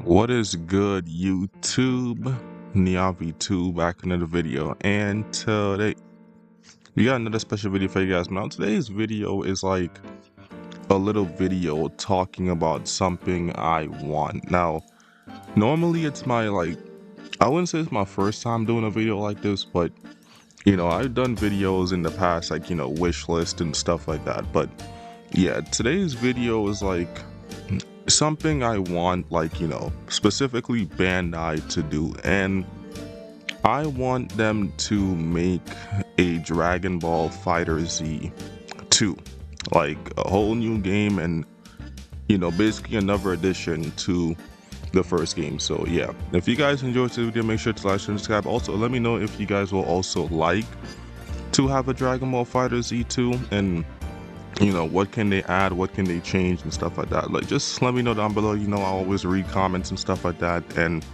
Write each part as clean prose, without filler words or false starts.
What is good, YouTube? Niavi2 back in another video, and today we got another special video for you guys. Now today's video is like a little video talking about something I want. Now normally it's my I wouldn't say it's my first time doing a video like this, but I've done videos in the past, like wish list and stuff like that. But yeah, today's video is like something I want, specifically Bandai to do, and I want them to make a Dragon Ball FighterZ 2, like a whole new game, and basically another addition to the first game. So yeah, if you guys enjoyed this video, make sure to like, share, and subscribe. Also, let me know if you guys will also like to have a Dragon Ball FighterZ 2, and what can they add, what can they change, and stuff like that. Like, just let me know down below. I always read comments and stuff like that. And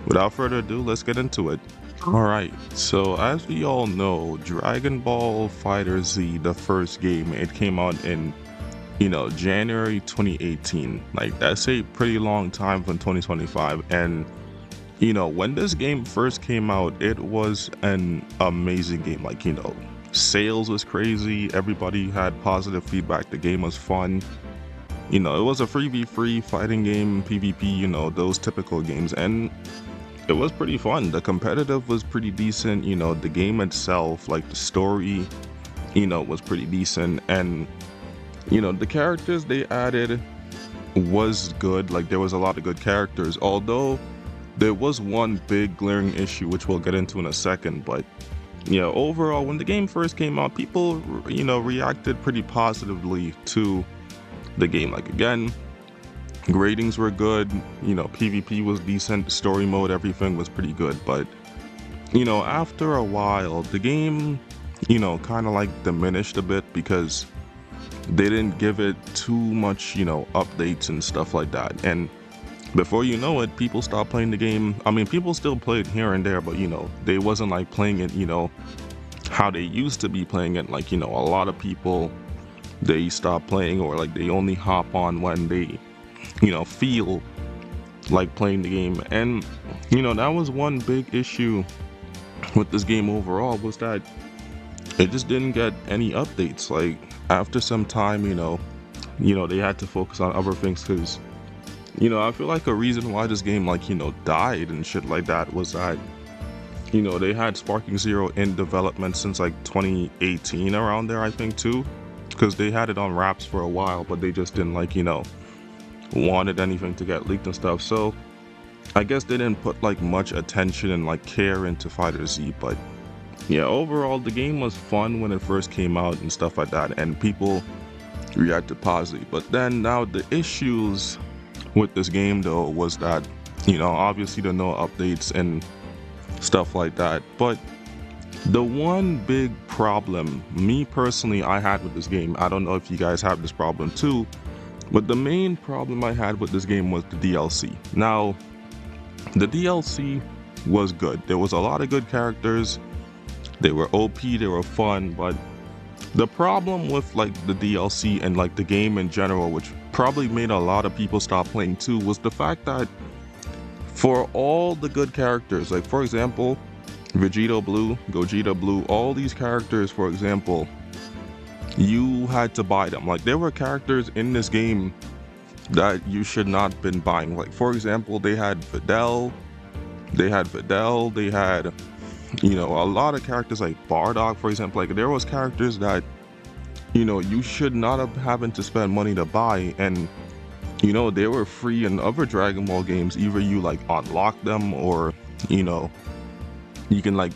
without further ado, let's get into it. Alright, so as we all know, Dragon Ball FighterZ, the first game, it came out in January 2018. Like, that's a pretty long time from 2025. And when this game first came out, it was an amazing game. Like, sales was crazy, everybody had positive feedback, the game was fun. It was a 3v3 fighting game, PvP, those typical games, and it was pretty fun. The competitive was pretty decent, the game itself, like the story, was pretty decent, and the characters they added was good. Like, there was a lot of good characters, although there was one big glaring issue which we'll get into in a second. But yeah, overall, when the game first came out, people reacted pretty positively to the game. Like, again, ratings were good, PvP was decent, story mode, everything was pretty good. But after a while, the game kind of like diminished a bit because they didn't give it too much updates and stuff like that. And before you know it, people stopped playing the game. I mean, people still played here and there, but they wasn't like playing it how they used to be playing it. Like, a lot of people, they stopped playing, or like they only hop on when they feel like playing the game. And that was one big issue with this game overall, was that it just didn't get any updates. Like, after some time, they had to focus on other things, because I feel like a reason why this game died and shit like that was that they had sparkingzero in development since like 2018, around there, I think, too, because they had it on wraps for a while, but they just didn't wanted anything to get leaked and stuff. So I guess they didn't put much attention and care into FighterZ. But yeah, overall the game was fun when it first came out and stuff like that, and people reacted positively. But then now the issues with this game though was that obviously there are no updates and stuff like that. But the one big problem, me personally, I had with this game, I don't know if you guys have this problem too, but the main problem I had with this game was the DLC. Now, the DLC was good. There was a lot of good characters. They were OP, they were fun, but the problem with the DLC and the game in general, which probably made a lot of people stop playing too, was the fact that for all the good characters, like for example, Vegeta Blue, Gogeta Blue, all these characters, for example, you had to buy them. Like, there were characters in this game that you should not have been buying. Like, for example, they had Videl, they had a lot of characters like Bardock, for example. Like, there was characters that you should not have having to spend money to buy, and they were free in other Dragon Ball games. Either you unlock them, or you can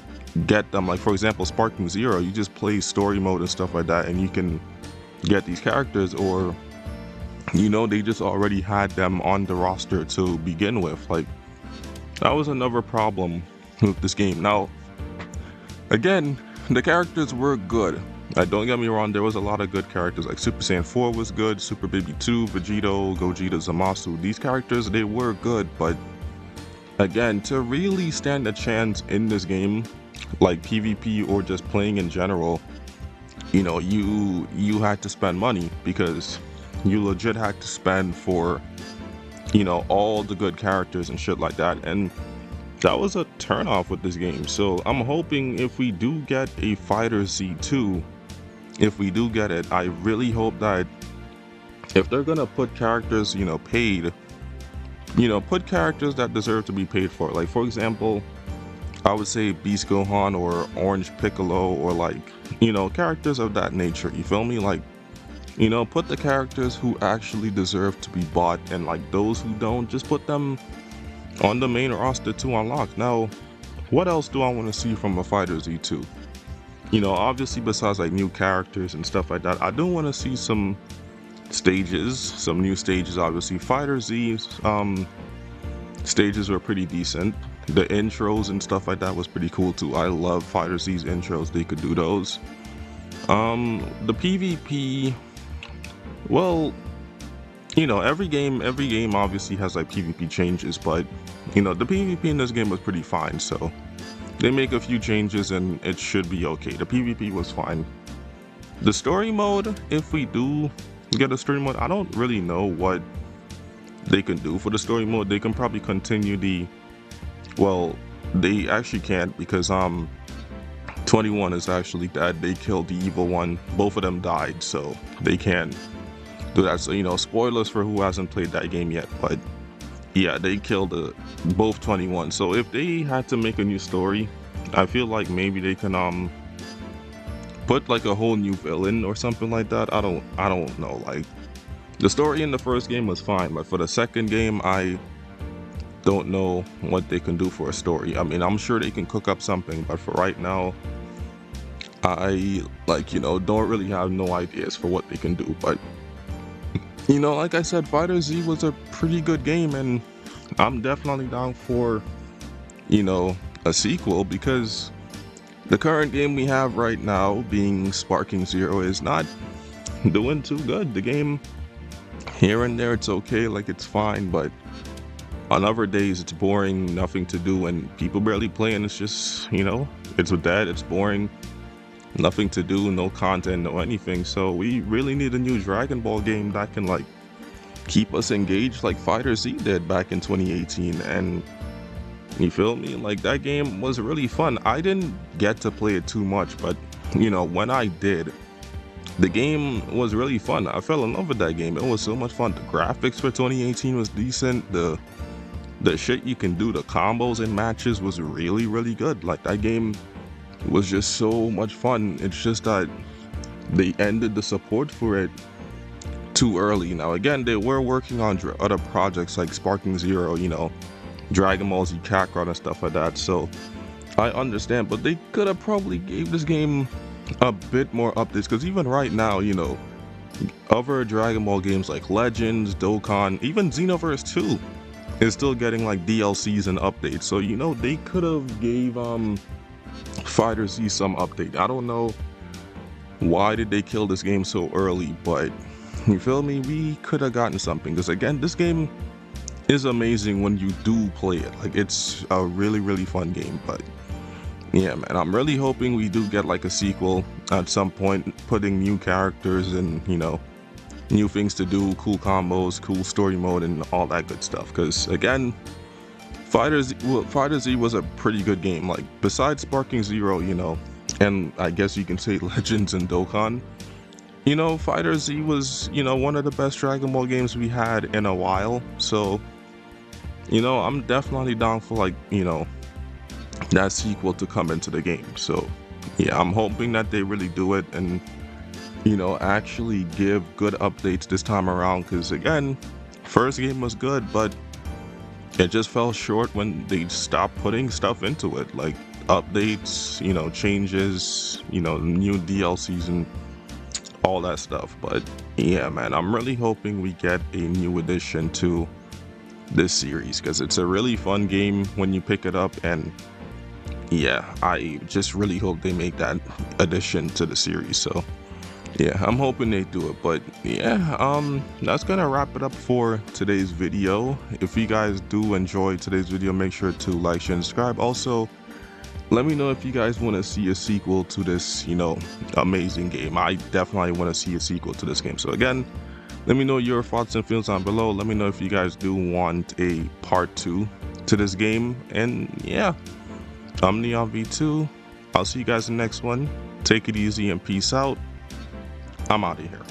get them. Like, for example, sparkingzero, you just play story mode and stuff like that, and you can get these characters, or they just already had them on the roster to begin with. Like, that was another problem with this game. Now, again, the characters were good. Don't get me wrong, there was a lot of good characters. Like Super Saiyan 4 was good, Super Baby 2, Vegito, Gogeta, Zamasu. These characters, they were good, but again, to really stand a chance in this game, like PvP or just playing in general, you had to spend money, because you legit had to spend for you know, all the good characters and shit like that. And that was a turnoff with this game. So I'm hoping if we do get a figherz2, if we do get it, I really hope that if they're gonna put characters, you know, paid, you know, put characters that deserve to be paid for. Like, for example, I would say Beast Gohan or Orange Piccolo, or like, you know, characters of that nature. You feel me? Like, you know, put the characters who actually deserve to be bought, and like those who don't, just put them on the main roster to unlock. Now, what else do I want to see from a figherz2? You know, obviously besides like new characters and stuff like that, I do want to see some stages, some new stages. Obviously figherz stages were pretty decent. The intros and stuff like that was pretty cool too. I love figherz intros. They could do those. The PvP, well, you know, every game obviously has like PvP changes, but you know, the PvP in this game was pretty fine. So they make a few changes and it should be okay. The PvP was fine. The story mode, if we do get a story mode, I don't really know what they can do for the story mode. They can probably continue the, well, they actually can't, because 21 is actually dead. They killed the evil one. Both of them died, so they can't do that. So, you know, spoilers for who hasn't played that game yet, but yeah, they killed both 21. So if they had to make a new story, I feel like maybe they can put like a whole new villain or something like that. I don't know. Like, the story in the first game was fine, but for the second game, I don't know what they can do for a story. I mean, I'm sure they can cook up something, but for right now, I, like, you know, don't really have no ideas for what they can do. But you know, like I said, figherz was a pretty good game, and I'm definitely down for, you know, a sequel, because the current game we have right now, being Sparkingzero, is not doing too good. The game, here and there, it's okay, like it's fine, but on other days it's boring, nothing to do, and people barely playing. It's just, you know, it's dead, it's boring, nothing to do, no content, no anything. So we really need a new Dragon Ball game that can like keep us engaged like figherz did back in 2018. And you feel me, like that game was really fun. I didn't get to play it too much, but you know, when I did, the game was really fun. I fell in love with that game. It was so much fun. The graphics for 2018 was decent. The shit you can do, the combos in matches was really, really good. Like, that game was just so much fun. It's just that they ended the support for it too early. Now again, they were working on other projects like Sparkingzero, you know, Dragon Ball Z Kakarot and stuff like that. So I understand, but they could have probably gave this game a bit more updates, because even right now, you know, other Dragon Ball games like Legends, Dokkan, even Xenoverse 2 is still getting like DLCs and updates. So, you know, they could have gave figherz some update. I don't know why did they kill this game so early, but you feel me, we could have gotten something, because again, this game is amazing when you do play it. Like, it's a really, really fun game. But yeah, man, I'm really hoping we do get like a sequel at some point, putting new characters and, you know, new things to do, cool combos, cool story mode, and all that good stuff. Because again, figherz was a pretty good game. Like, besides Sparkingzero, you know, and I guess you can say Legends and Dokkan, you know, figherz was, you know, one of the best Dragon Ball games we had in a while. So, you know, I'm definitely down for, like, you know, that sequel to come into the game. So yeah, I'm hoping that they really do it and, you know, actually give good updates this time around. Because again, first game was good, but it just fell short when they stopped putting stuff into it, like updates, you know, changes, you know, new DLCs and all that stuff. But yeah, man, I'm really hoping we get a new addition to this series, because it's a really fun game when you pick it up. And yeah, I just really hope they make that addition to the series. So yeah, I'm hoping they do it. But yeah, that's gonna wrap it up for today's video. If you guys do enjoy today's video, make sure to like, share, and subscribe. Also, let me know if you guys want to see a sequel to this, you know, amazing game. I definitely want to see a sequel to this game. So again, Let me know your thoughts and feelings down below. Let me know if you guys do want a part 2 to this game. And yeah, I'm NeonV2. I'll see you guys in the next one. Take it easy and peace out. I'm out of here.